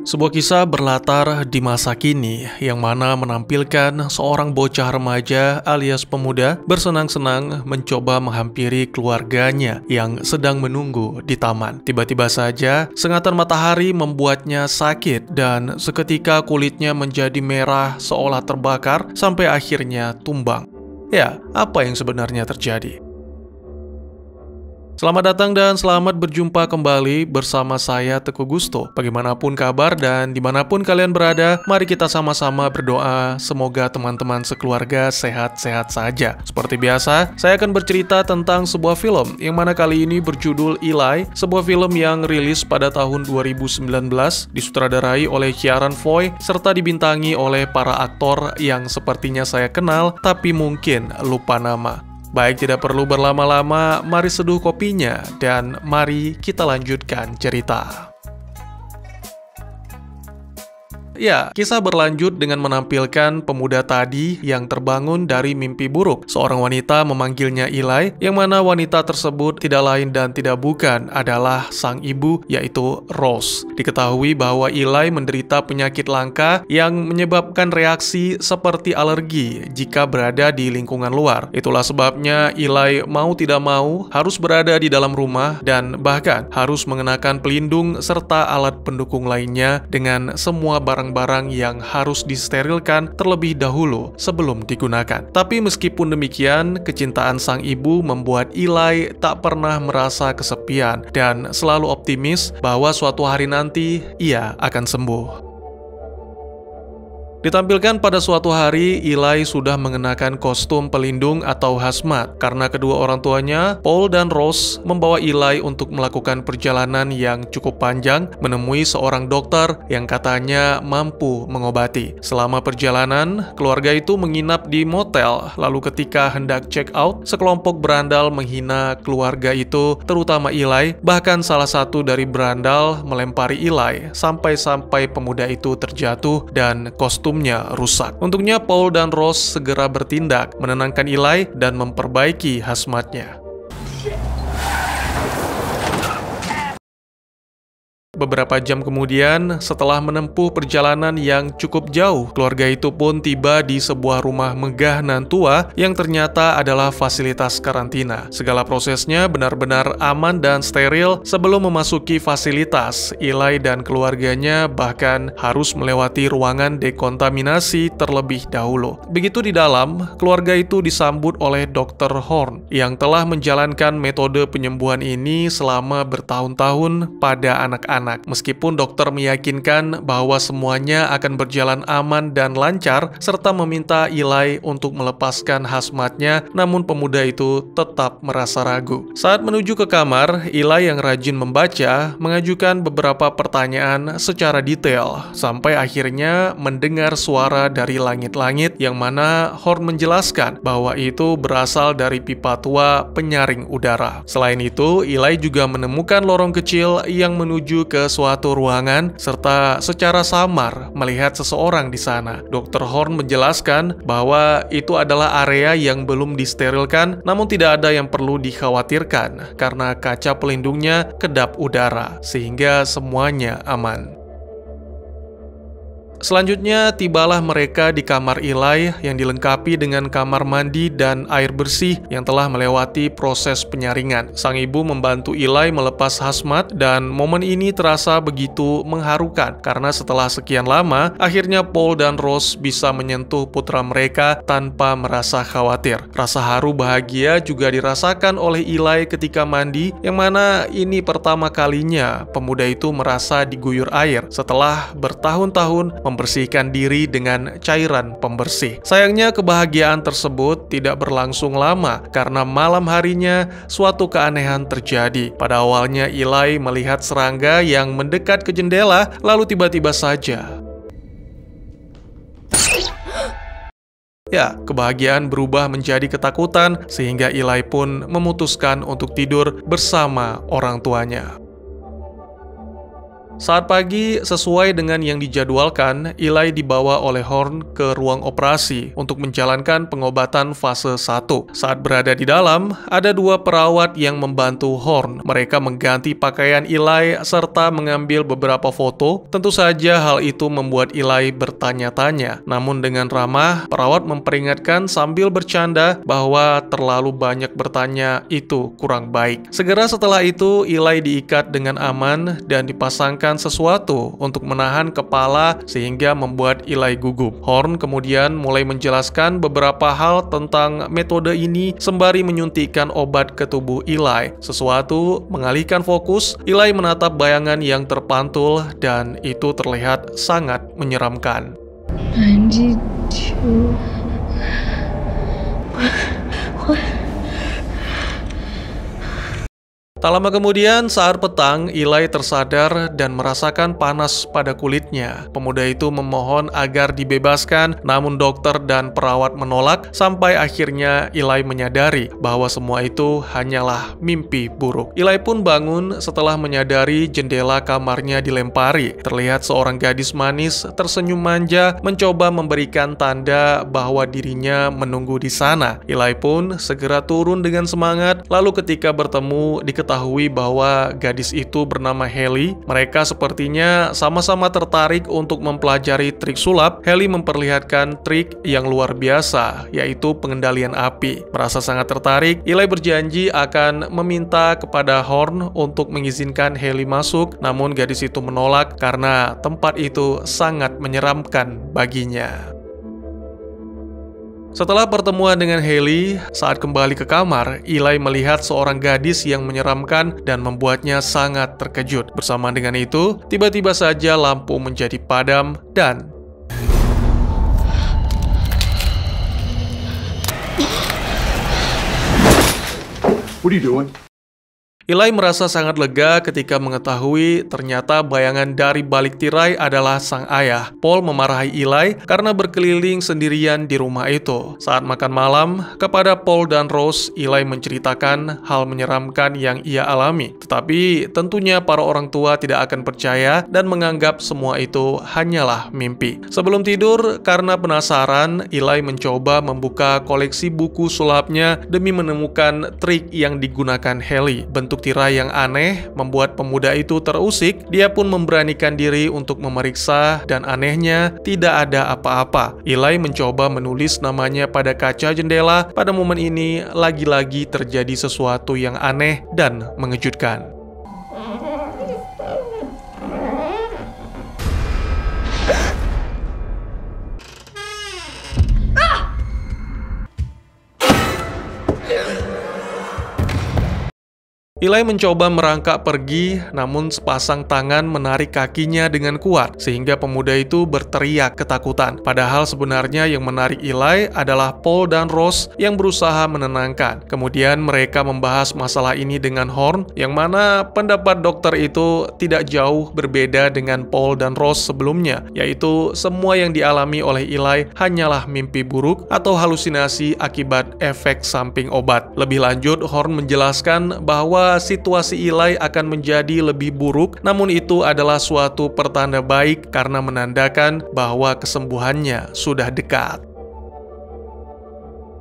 Sebuah kisah berlatar di masa kini yang mana menampilkan seorang bocah remaja alias pemuda bersenang-senang mencoba menghampiri keluarganya yang sedang menunggu di taman. Tiba-tiba saja, sengatan matahari membuatnya sakit dan seketika kulitnya menjadi merah seolah terbakar sampai akhirnya tumbang. Ya, apa yang sebenarnya terjadi? Selamat datang dan selamat berjumpa kembali bersama saya Teguh Gusto. Bagaimanapun kabar dan dimanapun kalian berada, mari kita sama-sama berdoa semoga teman-teman sekeluarga sehat-sehat saja. Seperti biasa, saya akan bercerita tentang sebuah film yang mana kali ini berjudul Eli, sebuah film yang rilis pada tahun 2019, disutradarai oleh Ciaran Foy, serta dibintangi oleh para aktor yang sepertinya saya kenal tapi mungkin lupa nama. Baik, tidak perlu berlama-lama, mari seduh kopinya dan mari kita lanjutkan cerita. Ya, kisah berlanjut dengan menampilkan pemuda tadi yang terbangun dari mimpi buruk. Seorang wanita memanggilnya Eli, yang mana wanita tersebut tidak lain dan tidak bukan adalah sang ibu, yaitu Rose. Diketahui bahwa Eli menderita penyakit langka yang menyebabkan reaksi seperti alergi jika berada di lingkungan luar. Itulah sebabnya Eli mau tidak mau harus berada di dalam rumah dan bahkan harus mengenakan pelindung serta alat pendukung lainnya dengan semua barang yang harus disterilkan terlebih dahulu sebelum digunakan. Tapi meskipun demikian, kecintaan sang ibu membuat Eli tak pernah merasa kesepian dan selalu optimis bahwa suatu hari nanti ia akan sembuh. Ditampilkan pada suatu hari, Eli sudah mengenakan kostum pelindung atau hazmat karena kedua orang tuanya, Paul dan Rose, membawa Eli untuk melakukan perjalanan yang cukup panjang menemui seorang dokter yang katanya mampu mengobati. Selama perjalanan, keluarga itu menginap di motel, lalu ketika hendak check out, sekelompok berandal menghina keluarga itu, terutama Eli, bahkan salah satu dari berandal melempari Eli sampai-sampai pemuda itu terjatuh dan kostum rusak. Untungnya Paul dan Rose segera bertindak, menenangkan Eli dan memperbaiki hazmatnya. Beberapa jam kemudian, setelah menempuh perjalanan yang cukup jauh, keluarga itu pun tiba di sebuah rumah megah nan tua yang ternyata adalah fasilitas karantina. Segala prosesnya benar-benar aman dan steril sebelum memasuki fasilitas. Eli dan keluarganya bahkan harus melewati ruangan dekontaminasi terlebih dahulu. Begitu di dalam, keluarga itu disambut oleh Dr. Horn yang telah menjalankan metode penyembuhan ini selama bertahun-tahun pada anak-anak. Meskipun dokter meyakinkan bahwa semuanya akan berjalan aman dan lancar, serta meminta Eli untuk melepaskan hazmatnya, namun pemuda itu tetap merasa ragu. Saat menuju ke kamar, Eli yang rajin membaca mengajukan beberapa pertanyaan secara detail, sampai akhirnya mendengar suara dari langit-langit yang mana Horn menjelaskan bahwa itu berasal dari pipa tua penyaring udara. Selain itu, Eli juga menemukan lorong kecil yang menuju ke suatu ruangan serta secara samar melihat seseorang di sana. Dr. Horn menjelaskan bahwa itu adalah area yang belum disterilkan, namun tidak ada yang perlu dikhawatirkan karena kaca pelindungnya kedap udara sehingga semuanya aman. Selanjutnya, tibalah mereka di kamar Eli yang dilengkapi dengan kamar mandi dan air bersih yang telah melewati proses penyaringan. Sang ibu membantu Eli melepas hazmat dan momen ini terasa begitu mengharukan karena setelah sekian lama, akhirnya Paul dan Rose bisa menyentuh putra mereka tanpa merasa khawatir. Rasa haru bahagia juga dirasakan oleh Eli ketika mandi, yang mana ini pertama kalinya pemuda itu merasa diguyur air setelah bertahun-tahun membersihkan diri dengan cairan pembersih. Sayangnya kebahagiaan tersebut tidak berlangsung lama karena malam harinya suatu keanehan terjadi. Pada awalnya Eli melihat serangga yang mendekat ke jendela, lalu tiba-tiba saja kebahagiaan berubah menjadi ketakutan sehingga Eli pun memutuskan untuk tidur bersama orang tuanya. Saat pagi, sesuai dengan yang dijadwalkan, Eli dibawa oleh Horn ke ruang operasi untuk menjalankan pengobatan fase 1. Saat berada di dalam, ada 2 perawat yang membantu Horn. Mereka mengganti pakaian Eli serta mengambil beberapa foto. Tentu saja hal itu membuat Eli bertanya-tanya. Namun dengan ramah, perawat memperingatkan sambil bercanda bahwa terlalu banyak bertanya itu kurang baik. Segera setelah itu, Eli diikat dengan aman dan dipasangkan sesuatu untuk menahan kepala sehingga membuat Eli gugup. Horn kemudian mulai menjelaskan beberapa hal tentang metode ini sembari menyuntikkan obat ke tubuh Eli. Sesuatu mengalihkan fokus, Eli menatap bayangan yang terpantul dan itu terlihat sangat menyeramkan. 92. What? Tak lama kemudian, saat petang, Eli tersadar dan merasakan panas pada kulitnya. Pemuda itu memohon agar dibebaskan, namun dokter dan perawat menolak, sampai akhirnya Eli menyadari bahwa semua itu hanyalah mimpi buruk. Eli pun bangun setelah menyadari jendela kamarnya dilempari. Terlihat seorang gadis manis tersenyum manja mencoba memberikan tanda bahwa dirinya menunggu di sana. Eli pun segera turun dengan semangat, lalu ketika bertemu diketahui bahwa gadis itu bernama Haley. Mereka sepertinya sama-sama tertarik untuk mempelajari trik sulap. Haley memperlihatkan trik yang luar biasa, yaitu pengendalian api. Merasa sangat tertarik, Eli berjanji akan meminta kepada Horn untuk mengizinkan Haley masuk, namun gadis itu menolak karena tempat itu sangat menyeramkan baginya. Setelah pertemuan dengan Haley, saat kembali ke kamar, Eli melihat seorang gadis yang menyeramkan dan membuatnya sangat terkejut. Bersama dengan itu, tiba-tiba saja lampu menjadi padam dan What are you doing? Eli merasa sangat lega ketika mengetahui ternyata bayangan dari balik tirai adalah sang ayah. Paul memarahi Eli karena berkeliling sendirian di rumah itu. Saat makan malam, kepada Paul dan Rose, Eli menceritakan hal menyeramkan yang ia alami. Tetapi tentunya para orang tua tidak akan percaya dan menganggap semua itu hanyalah mimpi. Sebelum tidur, karena penasaran, Eli mencoba membuka koleksi buku sulapnya demi menemukan trik yang digunakan Haley. Bentuk tirai yang aneh membuat pemuda itu terusik. Dia pun memberanikan diri untuk memeriksa dan anehnya tidak ada apa-apa. Eli mencoba menulis namanya pada kaca jendela. Pada momen ini lagi-lagi terjadi sesuatu yang aneh dan mengejutkan. Eli mencoba merangkak pergi, namun sepasang tangan menarik kakinya dengan kuat, sehingga pemuda itu berteriak ketakutan. Padahal sebenarnya yang menarik Eli adalah Paul dan Rose yang berusaha menenangkan. Kemudian mereka membahas masalah ini dengan Horn, yang mana pendapat dokter itu tidak jauh berbeda dengan Paul dan Rose sebelumnya, yaitu semua yang dialami oleh Eli hanyalah mimpi buruk atau halusinasi akibat efek samping obat. Lebih lanjut, Horn menjelaskan bahwa situasi Eli akan menjadi lebih buruk, namun itu adalah suatu pertanda baik karena menandakan bahwa kesembuhannya sudah dekat.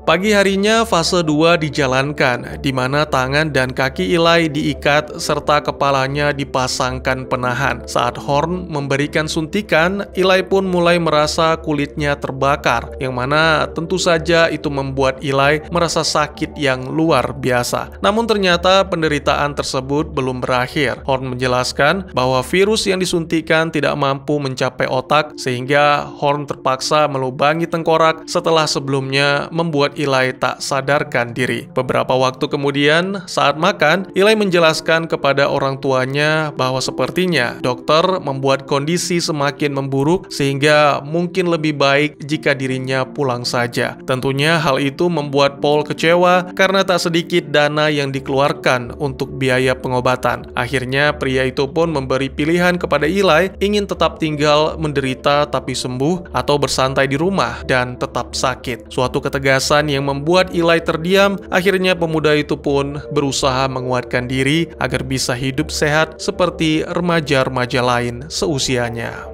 Pagi harinya fase 2 dijalankan, di mana tangan dan kaki Eli diikat serta kepalanya dipasangkan penahan. Saat Horn memberikan suntikan, Eli pun mulai merasa kulitnya terbakar, yang mana tentu saja itu membuat Eli merasa sakit yang luar biasa. Namun ternyata penderitaan tersebut belum berakhir. Horn menjelaskan bahwa virus yang disuntikan tidak mampu mencapai otak, sehingga Horn terpaksa melubangi tengkorak setelah sebelumnya membuat Eli tak sadarkan diri. Beberapa waktu kemudian, saat makan, Eli menjelaskan kepada orang tuanya bahwa sepertinya dokter membuat kondisi semakin memburuk sehingga mungkin lebih baik jika dirinya pulang saja. Tentunya hal itu membuat Paul kecewa karena tak sedikit dana yang dikeluarkan untuk biaya pengobatan. Akhirnya pria itu pun memberi pilihan kepada Eli, ingin tetap tinggal menderita tapi sembuh atau bersantai di rumah dan tetap sakit. Suatu ketegasan ketakutan yang membuat Eli terdiam, akhirnya pemuda itu pun berusaha menguatkan diri agar bisa hidup sehat seperti remaja-remaja lain seusianya.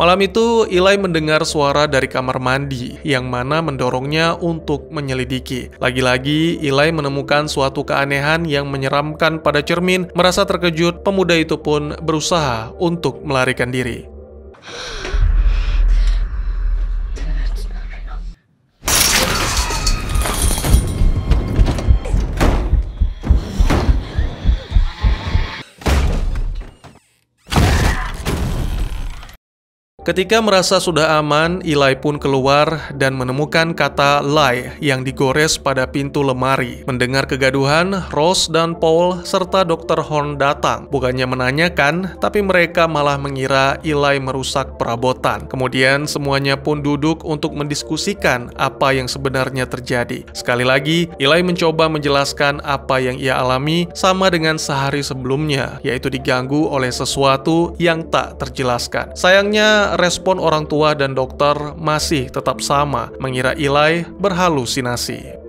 Malam itu, Eli mendengar suara dari kamar mandi yang mana mendorongnya untuk menyelidiki. Lagi-lagi, Eli menemukan suatu keanehan yang menyeramkan pada cermin. Merasa terkejut, pemuda itu pun berusaha untuk melarikan diri. Ketika merasa sudah aman, Eli pun keluar dan menemukan kata lie yang digores pada pintu lemari. Mendengar kegaduhan, Ross dan Paul serta Dr. Horn datang. Bukannya menanyakan, tapi mereka malah mengira Eli merusak perabotan. Kemudian semuanya pun duduk untuk mendiskusikan apa yang sebenarnya terjadi. Sekali lagi, Eli mencoba menjelaskan apa yang ia alami sama dengan sehari sebelumnya, yaitu diganggu oleh sesuatu yang tak terjelaskan. Sayangnya, respon orang tua dan dokter masih tetap sama, mengira Eli berhalusinasi.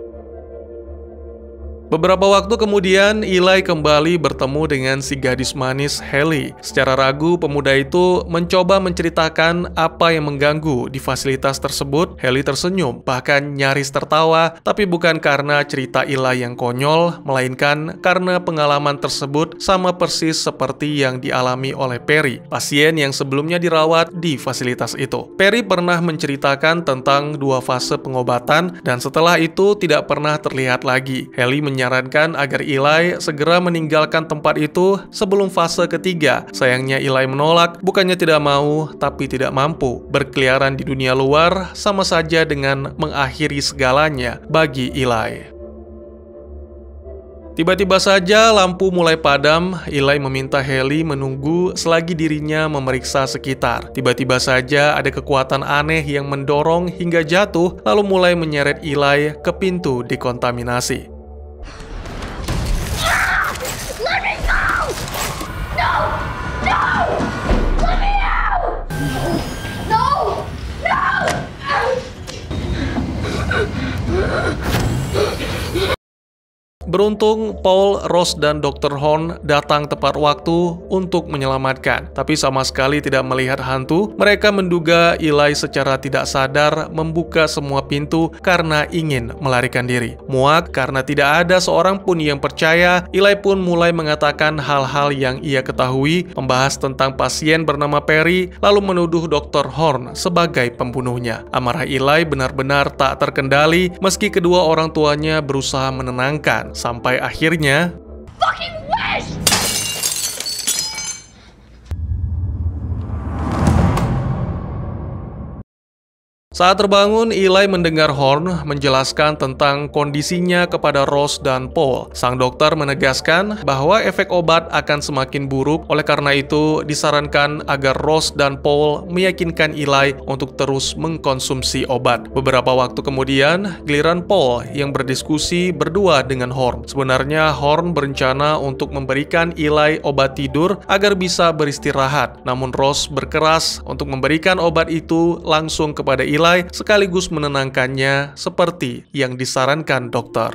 Beberapa waktu kemudian, Eli kembali bertemu dengan si gadis manis Haley. Secara ragu, pemuda itu mencoba menceritakan apa yang mengganggu di fasilitas tersebut. Haley tersenyum, bahkan nyaris tertawa, tapi bukan karena cerita Eli yang konyol, melainkan karena pengalaman tersebut sama persis seperti yang dialami oleh Perry, pasien yang sebelumnya dirawat di fasilitas itu. Perry pernah menceritakan tentang 2 fase pengobatan, dan setelah itu tidak pernah terlihat lagi. Haley menyarankan agar Eli segera meninggalkan tempat itu sebelum fase ketiga. Sayangnya Eli menolak, bukannya tidak mau, tapi tidak mampu. Berkeliaran di dunia luar sama saja dengan mengakhiri segalanya bagi Eli. Tiba-tiba saja lampu mulai padam. Eli meminta Haley menunggu selagi dirinya memeriksa sekitar. Tiba-tiba saja ada kekuatan aneh yang mendorong hingga jatuh, lalu mulai menyeret Eli ke pintu dekontaminasi. Let me go! No! No! Let me out! No! No! Beruntung, Paul, Ross, dan Dr. Horn datang tepat waktu untuk menyelamatkan. Tapi sama sekali tidak melihat hantu. Mereka menduga Eli secara tidak sadar membuka semua pintu karena ingin melarikan diri. Muak karena tidak ada seorang pun yang percaya, Eli pun mulai mengatakan hal-hal yang ia ketahui, membahas tentang pasien bernama Perry, lalu menuduh Dr. Horn sebagai pembunuhnya. Amarah Eli benar-benar tak terkendali meski kedua orang tuanya berusaha menenangkan. Sampai akhirnya Fucking wish! saat terbangun, Eli mendengar Horn menjelaskan tentang kondisinya kepada Ross dan Paul. Sang dokter menegaskan bahwa efek obat akan semakin buruk, oleh karena itu disarankan agar Ross dan Paul meyakinkan Eli untuk terus mengkonsumsi obat. Beberapa waktu kemudian, giliran Paul yang berdiskusi berdua dengan Horn. Sebenarnya Horn berencana untuk memberikan Eli obat tidur agar bisa beristirahat. Namun Ross berkeras untuk memberikan obat itu langsung kepada Eli sekaligus menenangkannya seperti yang disarankan dokter.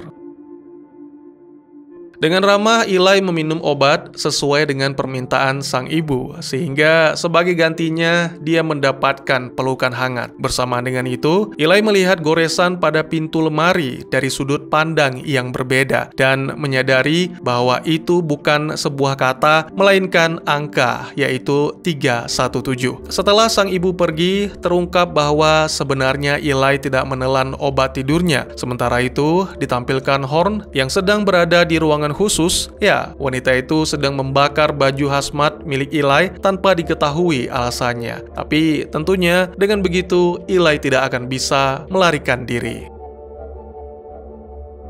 Dengan ramah, Eli meminum obat sesuai dengan permintaan sang ibu, sehingga sebagai gantinya dia mendapatkan pelukan hangat. Bersamaan dengan itu, Eli melihat goresan pada pintu lemari dari sudut pandang yang berbeda dan menyadari bahwa itu bukan sebuah kata, melainkan angka, yaitu 317. Setelah sang ibu pergi, terungkap bahwa sebenarnya Eli tidak menelan obat tidurnya. Sementara itu, ditampilkan Horn yang sedang berada di ruangan khusus. Ya, wanita itu sedang membakar baju hazmat milik Eli tanpa diketahui alasannya. Tapi tentunya dengan begitu Eli tidak akan bisa melarikan diri.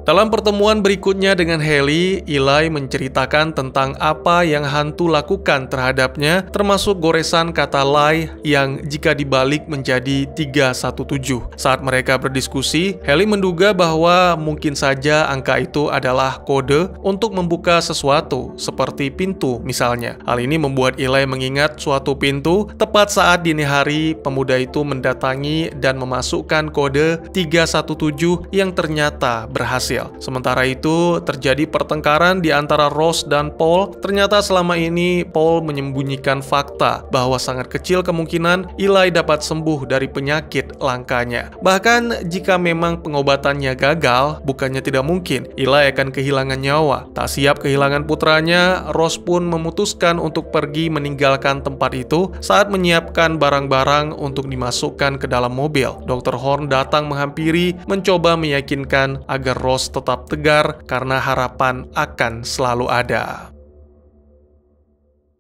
Dalam pertemuan berikutnya dengan Haley, Eli menceritakan tentang apa yang hantu lakukan terhadapnya, termasuk goresan kata lie yang jika dibalik menjadi 317. Saat mereka berdiskusi, Haley menduga bahwa mungkin saja angka itu adalah kode untuk membuka sesuatu, seperti pintu misalnya. Hal ini membuat Eli mengingat suatu pintu tepat saat dini hari pemuda itu mendatangi dan memasukkan kode 317 yang ternyata berhasil. Sementara itu, terjadi pertengkaran di antara Ross dan Paul. Ternyata selama ini Paul menyembunyikan fakta bahwa sangat kecil kemungkinan Eli dapat sembuh dari penyakit langkanya. Bahkan jika memang pengobatannya gagal, bukannya tidak mungkin Eli akan kehilangan nyawa. Tak siap kehilangan putranya, Ross pun memutuskan untuk pergi meninggalkan tempat itu saat menyiapkan barang-barang untuk dimasukkan ke dalam mobil. Dr. Horn datang menghampiri, mencoba meyakinkan agar Ross tetap tegar karena harapan akan selalu ada.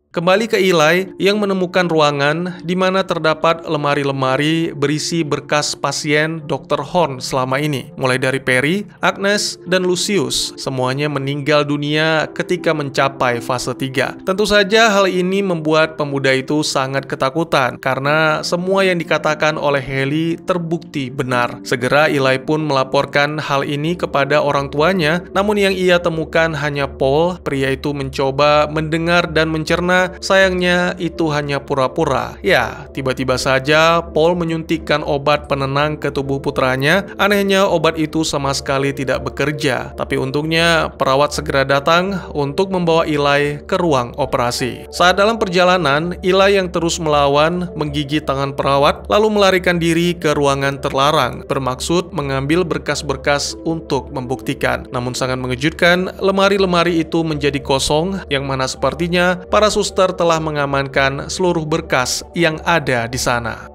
Kembali ke Eli yang menemukan ruangan di mana terdapat lemari-lemari berisi berkas pasien Dr. Horn selama ini. Mulai dari Perry, Agnes, dan Lucius, semuanya meninggal dunia ketika mencapai fase 3. Tentu saja hal ini membuat pemuda itu sangat ketakutan karena semua yang dikatakan oleh Haley terbukti benar. Segera Eli pun melaporkan hal ini kepada orang tuanya, namun yang ia temukan hanya Paul. Pria itu mencoba mendengar dan mencerna. Sayangnya itu hanya pura-pura. Ya, tiba-tiba saja Paul menyuntikkan obat penenang ke tubuh putranya. Anehnya obat itu sama sekali tidak bekerja. Tapi untungnya perawat segera datang untuk membawa Eli ke ruang operasi. Saat dalam perjalanan, Eli yang terus melawan menggigit tangan perawat lalu melarikan diri ke ruangan terlarang, bermaksud mengambil berkas-berkas untuk membuktikan. Namun sangat mengejutkan, lemari-lemari itu menjadi kosong, yang mana sepertinya para suster telah mengamankan seluruh berkas yang ada di sana.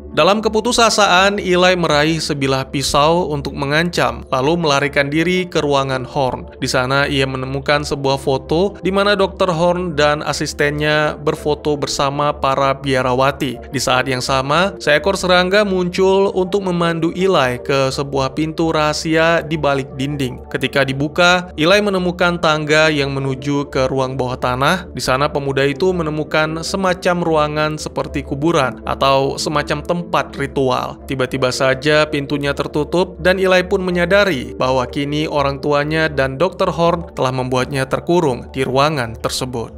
Dalam keputusasaan, Eli meraih sebilah pisau untuk mengancam, lalu melarikan diri ke ruangan Horn. Di sana ia menemukan sebuah foto di mana Dr. Horn dan asistennya berfoto bersama para biarawati. Di saat yang sama, seekor serangga muncul untuk memandu Eli ke sebuah pintu rahasia di balik dinding. Ketika dibuka, Eli menemukan tangga yang menuju ke ruang bawah tanah. Di sana pemuda itu menemukan semacam ruangan seperti kuburan atau semacam tempat ritual. Tiba-tiba saja pintunya tertutup dan Eli pun menyadari bahwa kini orang tuanya dan Dr. Horn telah membuatnya terkurung di ruangan tersebut.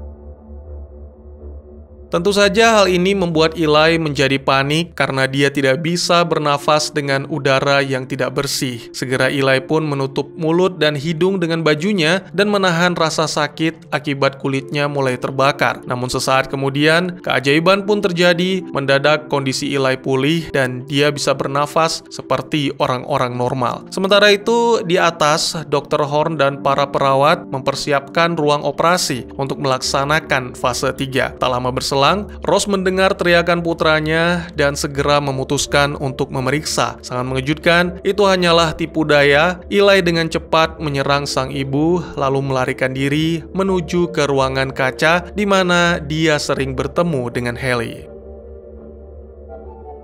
Tentu saja hal ini membuat Eli menjadi panik karena dia tidak bisa bernafas dengan udara yang tidak bersih. Segera Eli pun menutup mulut dan hidung dengan bajunya dan menahan rasa sakit akibat kulitnya mulai terbakar. Namun sesaat kemudian, keajaiban pun terjadi. Mendadak kondisi Eli pulih dan dia bisa bernafas seperti orang-orang normal. Sementara itu, di atas, Dr. Horn dan para perawat mempersiapkan ruang operasi untuk melaksanakan fase 3. Tak lama berselang, Ross mendengar teriakan putranya dan segera memutuskan untuk memeriksa. Sangat mengejutkan, itu hanyalah tipu daya. Eli dengan cepat menyerang sang ibu, lalu melarikan diri menuju ke ruangan kaca di mana dia sering bertemu dengan Haley.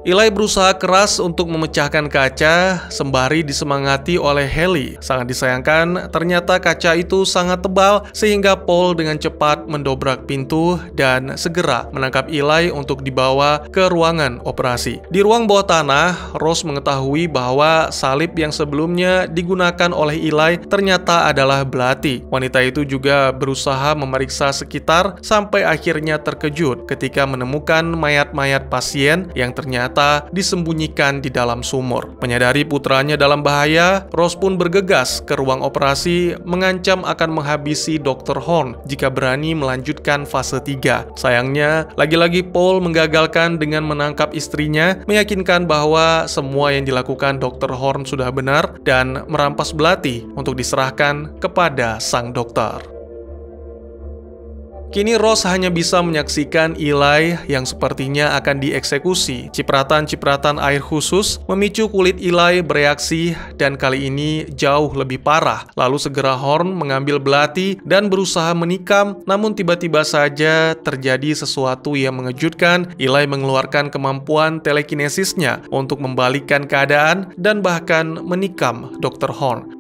Eli berusaha keras untuk memecahkan kaca, sembari disemangati oleh Haley. Sangat disayangkan, ternyata kaca itu sangat tebal sehingga Paul dengan cepat mendobrak pintu dan segera menangkap Eli untuk dibawa ke ruangan operasi. Di ruang bawah tanah, Ross mengetahui bahwa salib yang sebelumnya digunakan oleh Eli ternyata adalah belati. Wanita itu juga berusaha memeriksa sekitar sampai akhirnya terkejut ketika menemukan mayat-mayat pasien yang ternyata disembunyikan di dalam sumur. Menyadari putranya dalam bahaya, Ross pun bergegas ke ruang operasi, mengancam akan menghabisi Dr. Horn jika berani melanjutkan fase 3. Sayangnya, lagi-lagi Paul menggagalkan dengan menangkap istrinya, meyakinkan bahwa semua yang dilakukan Dr. Horn sudah benar dan merampas belati untuk diserahkan kepada sang dokter. Kini Ross hanya bisa menyaksikan Eli yang sepertinya akan dieksekusi. Cipratan-cipratan air khusus memicu kulit Eli bereaksi dan kali ini jauh lebih parah. Lalu segera Horn mengambil belati dan berusaha menikam, namun tiba-tiba saja terjadi sesuatu yang mengejutkan. Eli mengeluarkan kemampuan telekinesisnya untuk membalikkan keadaan dan bahkan menikam Dr. Horn.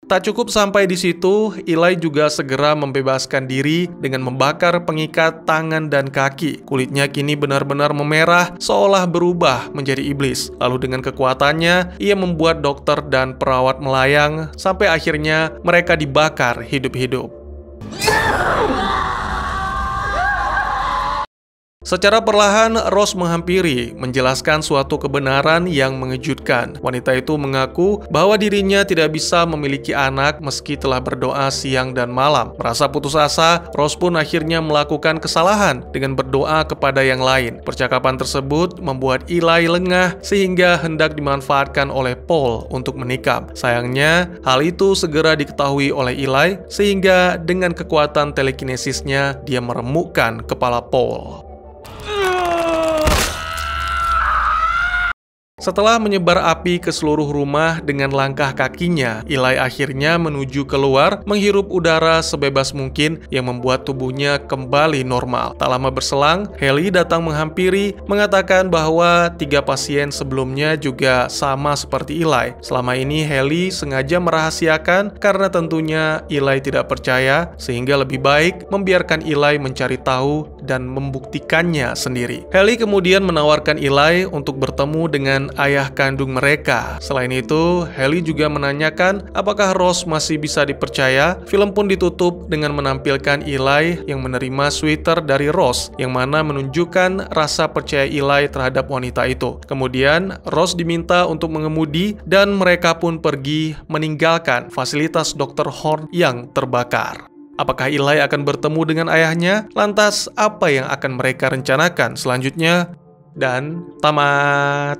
Tak cukup sampai di situ, Eli juga segera membebaskan diri dengan membakar pengikat tangan dan kaki. Kulitnya kini benar-benar memerah, seolah berubah menjadi iblis. Lalu dengan kekuatannya, ia membuat dokter dan perawat melayang, sampai akhirnya mereka dibakar hidup-hidup. Secara perlahan, Ross menghampiri, menjelaskan suatu kebenaran yang mengejutkan. Wanita itu mengaku bahwa dirinya tidak bisa memiliki anak meski telah berdoa siang dan malam. Merasa putus asa, Ross pun akhirnya melakukan kesalahan dengan berdoa kepada yang lain. Percakapan tersebut membuat Eli lengah sehingga hendak dimanfaatkan oleh Paul untuk menikam. Sayangnya, hal itu segera diketahui oleh Eli sehingga dengan kekuatan telekinesisnya dia meremukkan kepala Paul. Setelah menyebar api ke seluruh rumah dengan langkah kakinya, Eli akhirnya menuju keluar menghirup udara sebebas mungkin yang membuat tubuhnya kembali normal. Tak lama berselang, Haley datang menghampiri, mengatakan bahwa 3 pasien sebelumnya juga sama seperti Eli. Selama ini Haley sengaja merahasiakan karena tentunya Eli tidak percaya, sehingga lebih baik membiarkan Eli mencari tahu dan membuktikannya sendiri. Haley kemudian menawarkan Eli untuk bertemu dengan ayah kandung mereka. Selain itu, Haley juga menanyakan apakah Ross masih bisa dipercaya. Film pun ditutup dengan menampilkan Eli yang menerima sweater dari Ross, yang mana menunjukkan rasa percaya Eli terhadap wanita itu. Kemudian, Ross diminta untuk mengemudi dan mereka pun pergi meninggalkan fasilitas Dr. Horn yang terbakar. Apakah Eli akan bertemu dengan ayahnya? Lantas, apa yang akan mereka rencanakan selanjutnya? Dan tamat.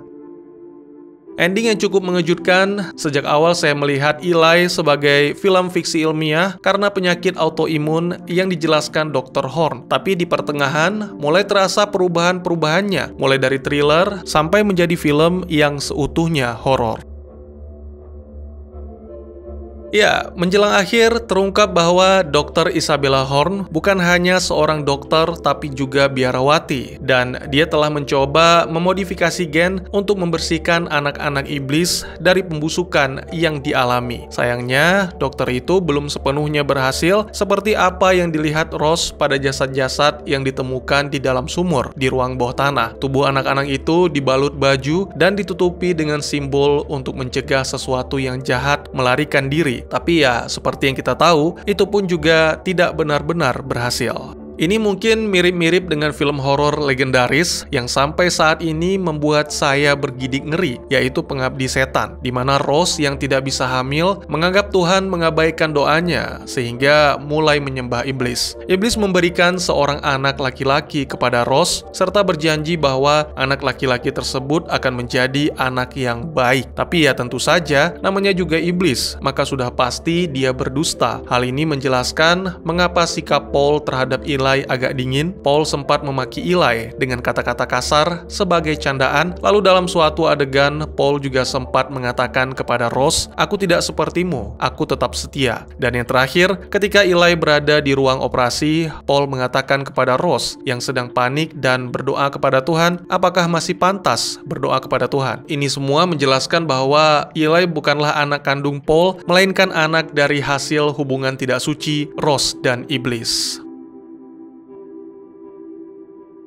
Ending yang cukup mengejutkan. Sejak awal saya melihat Eli sebagai film fiksi ilmiah karena penyakit autoimun yang dijelaskan Dr. Horn. Tapi di pertengahan mulai terasa perubahan-perubahannya, mulai dari thriller sampai menjadi film yang seutuhnya horor. Ya, menjelang akhir terungkap bahwa Dr. Isabella Horn bukan hanya seorang dokter tapi juga biarawati, dan dia telah mencoba memodifikasi gen untuk membersihkan anak-anak iblis dari pembusukan yang dialami. Sayangnya, dokter itu belum sepenuhnya berhasil seperti apa yang dilihat Ross pada jasad-jasad yang ditemukan di dalam sumur di ruang bawah tanah. Tubuh anak-anak itu dibalut baju dan ditutupi dengan simbol untuk mencegah sesuatu yang jahat melarikan diri. Tapi ya, seperti yang kita tahu, itu pun juga tidak benar-benar berhasil. Ini mungkin mirip-mirip dengan film horor legendaris yang sampai saat ini membuat saya bergidik ngeri, yaitu Pengabdi Setan, di mana Ross yang tidak bisa hamil menganggap Tuhan mengabaikan doanya, sehingga mulai menyembah iblis. Iblis memberikan seorang anak laki-laki kepada Ross, serta berjanji bahwa anak laki-laki tersebut akan menjadi anak yang baik. Tapi ya tentu saja, namanya juga iblis, maka sudah pasti dia berdusta. Hal ini menjelaskan mengapa sikap Paul terhadap Eli agak dingin. Paul sempat memaki Eli dengan kata-kata kasar sebagai candaan. Lalu dalam suatu adegan, Paul juga sempat mengatakan kepada Ross, "Aku tidak sepertimu, aku tetap setia." Dan yang terakhir, ketika Eli berada di ruang operasi, Paul mengatakan kepada Ross yang sedang panik dan berdoa kepada Tuhan, apakah masih pantas berdoa kepada Tuhan? Ini semua menjelaskan bahwa Eli bukanlah anak kandung Paul, melainkan anak dari hasil hubungan tidak suci Ross dan iblis.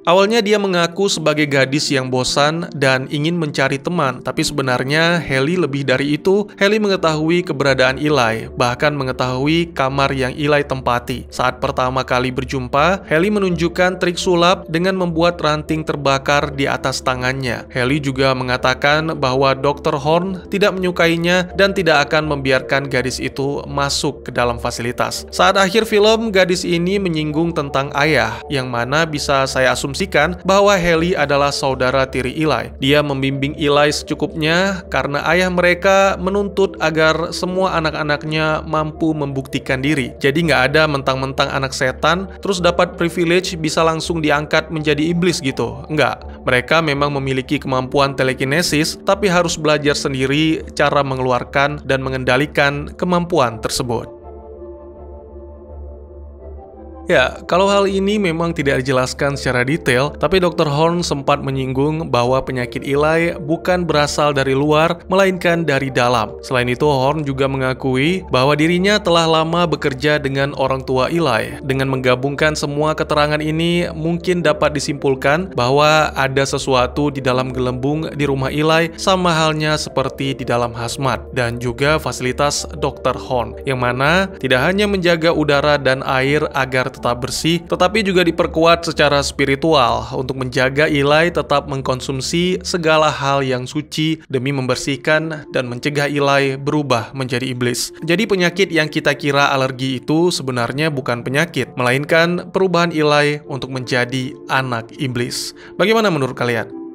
Awalnya dia mengaku sebagai gadis yang bosan dan ingin mencari teman, tapi sebenarnya Haley lebih dari itu. Haley mengetahui keberadaan Eli, bahkan mengetahui kamar yang Eli tempati. Saat pertama kali berjumpa, Haley menunjukkan trik sulap dengan membuat ranting terbakar di atas tangannya. Haley juga mengatakan bahwa Dr. Horn tidak menyukainya dan tidak akan membiarkan gadis itu masuk ke dalam fasilitas. Saat akhir film, gadis ini menyinggung tentang ayah, yang mana bisa saya asumsikan mengasumsikan bahwa Haley adalah saudara tiri Eli. Dia membimbing Eli secukupnya karena ayah mereka menuntut agar semua anak-anaknya mampu membuktikan diri. Jadi nggak ada mentang-mentang anak setan terus dapat privilege bisa langsung diangkat menjadi iblis gitu. Enggak. Mereka memang memiliki kemampuan telekinesis, tapi harus belajar sendiri cara mengeluarkan dan mengendalikan kemampuan tersebut. Ya, kalau hal ini memang tidak dijelaskan secara detail, tapi Dr. Horn sempat menyinggung bahwa penyakit Eli bukan berasal dari luar, melainkan dari dalam. Selain itu, Horn juga mengakui bahwa dirinya telah lama bekerja dengan orang tua Eli. Dengan menggabungkan semua keterangan ini, mungkin dapat disimpulkan bahwa ada sesuatu di dalam gelembung di rumah Eli, sama halnya seperti di dalam hazmat, dan juga fasilitas Dr. Horn, yang mana tidak hanya menjaga udara dan air agar tetap bersih, tetapi juga diperkuat secara spiritual untuk menjaga Eli tetap mengkonsumsi segala hal yang suci demi membersihkan dan mencegah Eli berubah menjadi iblis. Jadi penyakit yang kita kira alergi itu sebenarnya bukan penyakit, melainkan perubahan Eli untuk menjadi anak iblis. Bagaimana menurut kalian?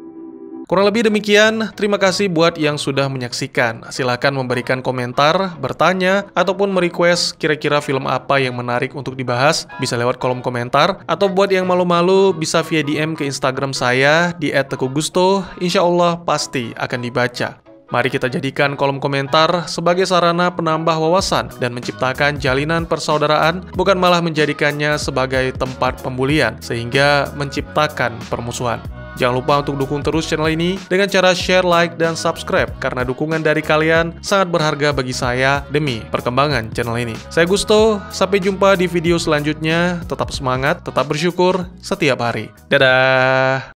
Kurang lebih demikian, terima kasih buat yang sudah menyaksikan. Silahkan memberikan komentar, bertanya, ataupun merequest kira-kira film apa yang menarik untuk dibahas, bisa lewat kolom komentar, atau buat yang malu-malu bisa via DM ke Instagram saya di @teguhgusto, insya Allah pasti akan dibaca. Mari kita jadikan kolom komentar sebagai sarana penambah wawasan dan menciptakan jalinan persaudaraan, bukan malah menjadikannya sebagai tempat pembulian, sehingga menciptakan permusuhan. Jangan lupa untuk dukung terus channel ini dengan cara share, like, dan subscribe, karena dukungan dari kalian sangat berharga bagi saya demi perkembangan channel ini. Saya Gusto, sampai jumpa di video selanjutnya. Tetap semangat, tetap bersyukur setiap hari. Dadah!